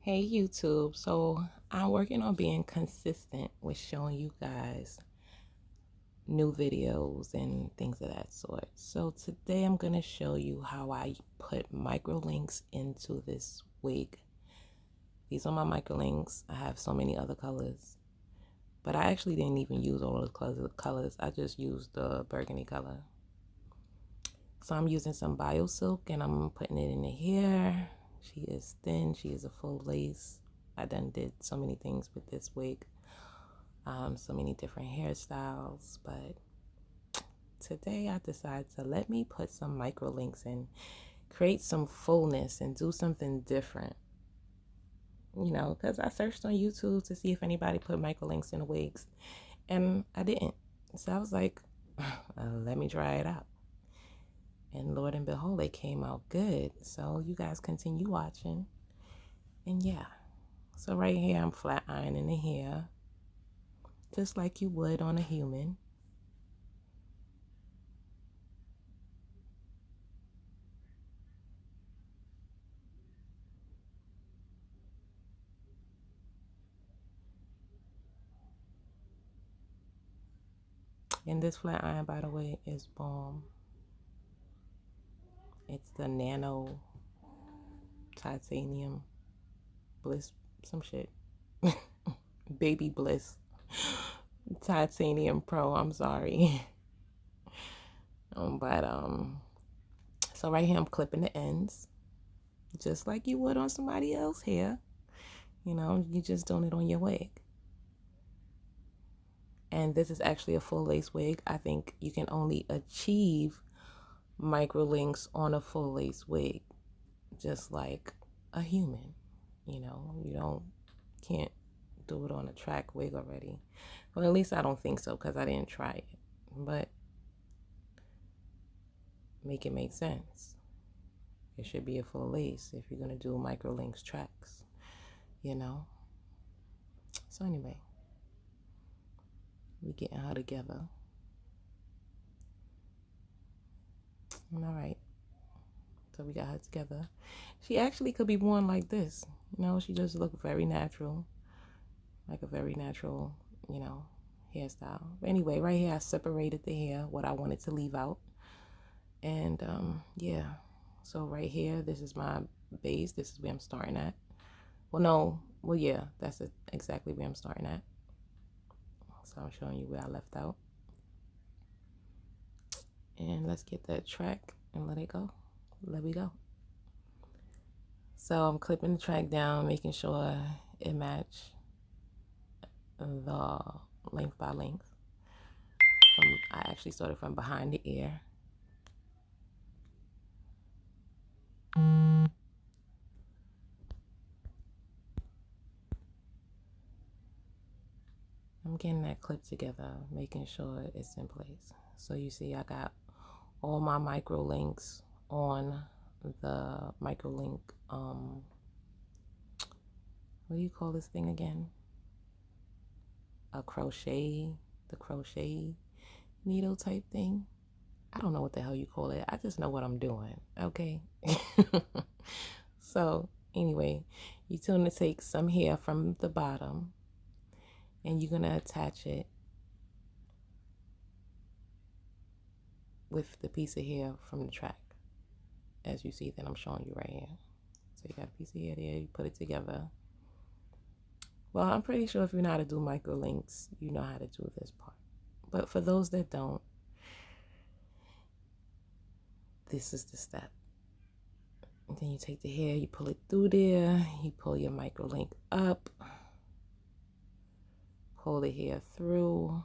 Hey YouTube, so I'm working on being consistent with showing you guys new videos and things of that sort. So today I'm going to show you how I put microlinks into this wig. These are my microlinks. I have so many other colors, but I actually didn't even use all of the colors. I just used the burgundy color. So I'm using some bio silk and I'm putting it in the hair. She is thin, she is a full lace. I done did so many things with this wig, so many different hairstyles, but today I decided to let me put some micro links and create some fullness and do something different. You know, because I searched on YouTube to see if anybody put micro links in the wigs, and I didn't. So I was like, let me try it out. And Lord and behold, they came out good. So you guys continue watching. And yeah. So right here, I'm flat ironing the hair, just like you would on a human. And this flat iron, by the way, is bomb. It's the nano titanium bliss, some shit. Baby bliss titanium pro. I'm sorry. But so right here I'm clipping the ends, just like you would on somebody else's hair. You know, you just doing it on your wig. And this is actually a full lace wig. I think you can only achieve micro links on a full lace wig, just like a human. You know, can't do it on a track wig already. Well, at least I don't think so, because I didn't try it. But make it make sense. It should be a full lace if you're gonna do micro links tracks, you know. So anyway, we getting her together. All right. So we got her together. She actually could be worn like this. You know, she just looked very natural. Like a very natural, you know, hairstyle. But anyway, right here I separated the hair, what I wanted to leave out. And yeah. So right here, this is my base. This is where I'm starting at. Well, no. Well, yeah, that's exactly where I'm starting at. So I'm showing you where I left out. And let's get that track and let it go. Let me go. So I'm clipping the track down, making sure it match the length by length. I actually started from behind the ear. I'm getting that clip together, making sure it's in place. So you see I got all my micro links on the Microlink, what do you call this thing again? The crochet needle type thing. I don't know what the hell you call it. I just know what I'm doing, okay? So anyway, you're going to take some hair from the bottom and you're going to attach it with the piece of hair from the track, as you see that I'm showing you right here. So you got a piece of hair there, you put it together. Well, I'm pretty sure if you know how to do micro links, you know how to do this part. But for those that don't, this is the step. And then you take the hair, you pull it through there, you pull your micro link up, pull the hair through.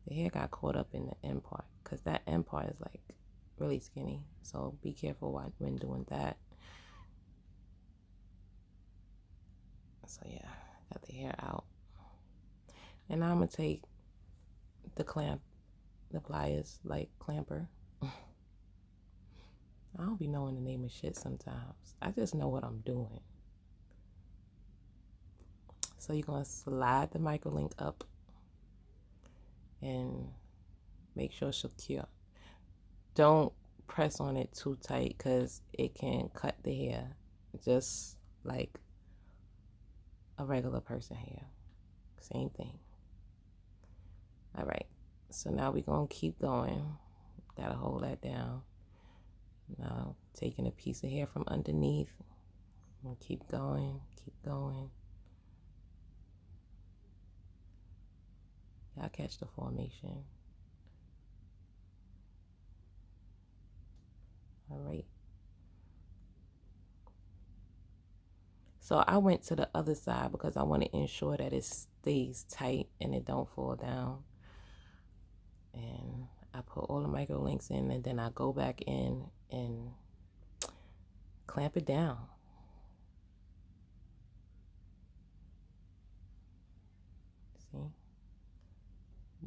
The hair got caught up in the end part because that end part is like really skinny. So be careful when doing that. So yeah, got the hair out. And now I'm going to take the clamp, the pliers, like clamper. I don't be knowing the name of shit sometimes. I just know what I'm doing. So you're going to slide the microlink up and make sure it's secure. Don't press on it too tight because it can cut the hair just like a regular person hair. Same thing. All right, so now we're gonna keep going. Gotta hold that down. Now taking a piece of hair from underneath and keep going, keep going. Y'all catch the formation. All right. So I went to the other side because I want to ensure that it stays tight and it don't fall down. And I put all the micro links in, and then I go back in and clamp it down. See?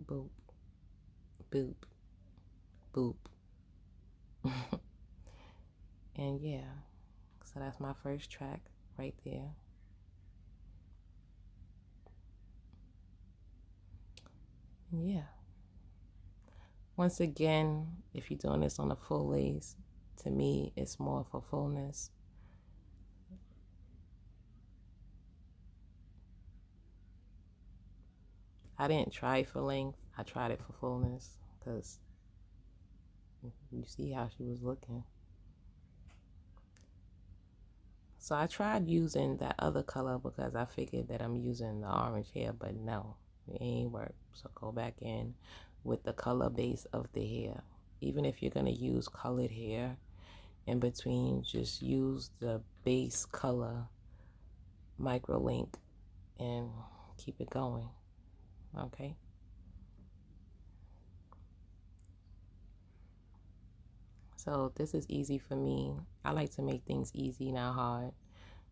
Boop, boop, boop. And yeah, so that's my first track right there. Yeah. Once again, if you're doing this on a full lace, to me, it's more for fullness. I didn't try it for length. I tried it for fullness because you see how she was looking. So I tried using that other color because I figured that I'm using the orange hair, but no, it ain't work. So go back in with the color base of the hair. Even if you're going to use colored hair in between, just use the base color Microlink and keep it going. Okay. So this is easy for me. I like to make things easy, not hard.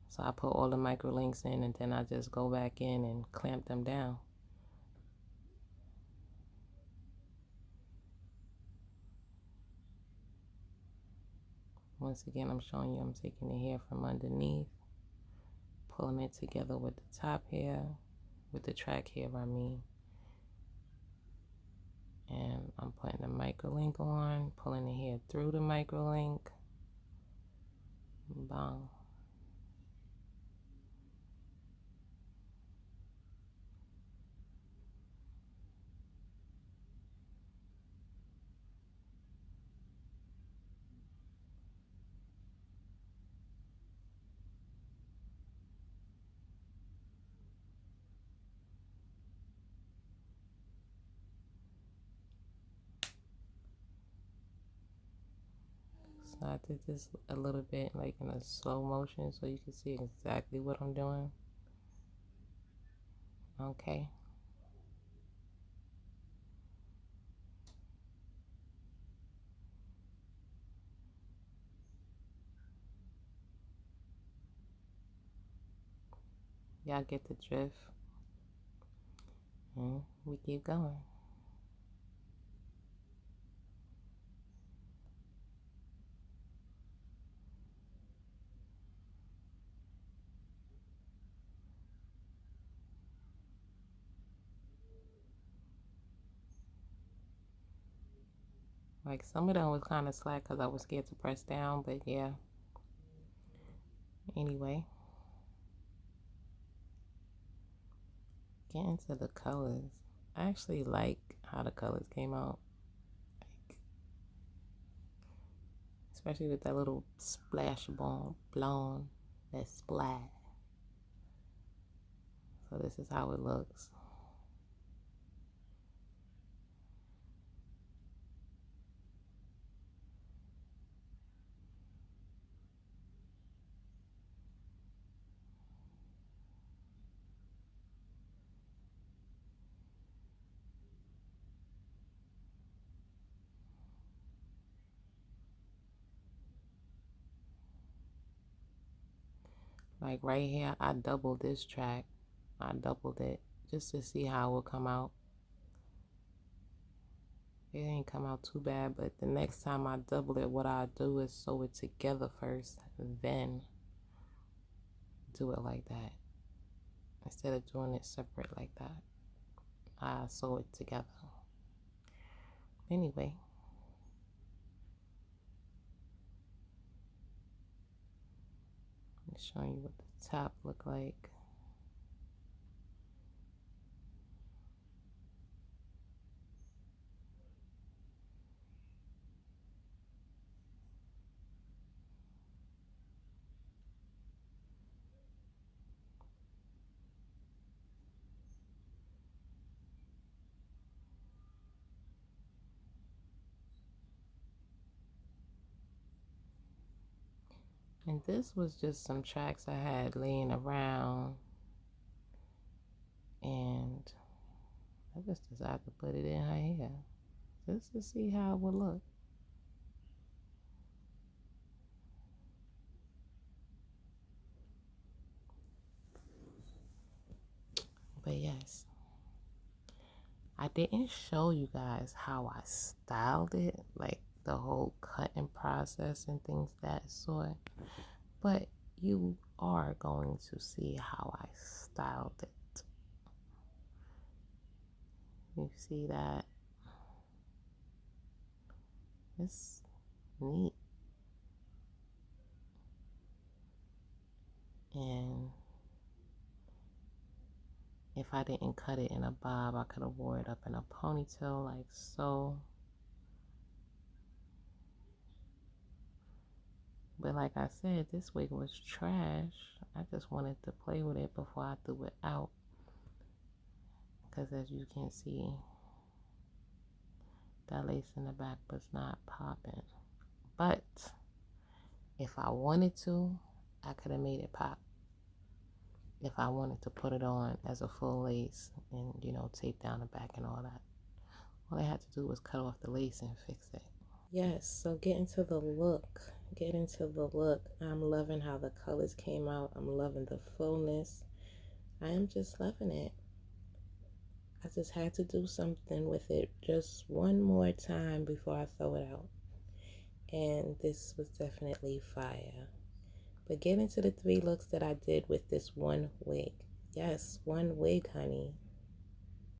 So I put all the microlinks in, and then I just go back in and clamp them down. Once again, I'm showing you I'm taking the hair from underneath, pulling it together with the top hair, with the track hair I mean. And I'm putting the microlink on, pulling the hair through the microlink. Bang. So I did this a little bit like in a slow motion so you can see exactly what I'm doing. Okay. Y'all get the drift. And we keep going. Like some of them was kind of slack because I was scared to press down, but yeah. Anyway, get into the colors. I actually like how the colors came out. Like, especially with that little splash blonde, that splash. So this is how it looks. Like right here, I doubled this track. I doubled it just to see how it will come out. It ain't come out too bad, but the next time I double it, what I do is sew it together first, then do it like that. Instead of doing it separate like that, I sew it together. Anyway, showing you what the top look like. And this was just some tracks I had laying around, and I just decided to put it in her hair just to see how it would look. But yes, I didn't show you guys how I styled it, like the whole cutting process and things that sort. But you are going to see how I styled it. You see that? It's neat. And if I didn't cut it in a bob, I could have wore it up in a ponytail like so. But like I said, this wig was trash. I just wanted to play with it before I threw it out. Because as you can see, that lace in the back was not popping. But if I wanted to, I could have made it pop. If I wanted to put it on as a full lace and, you know, tape down the back and all that. All I had to do was cut off the lace and fix it. Yes, so get into the look. Get into the look. I'm loving how the colors came out. I'm loving the fullness. I am just loving it. I just had to do something with it just one more time before I throw it out. And this was definitely fire. But get into the 3 looks that I did with this one wig. Yes, one wig, honey.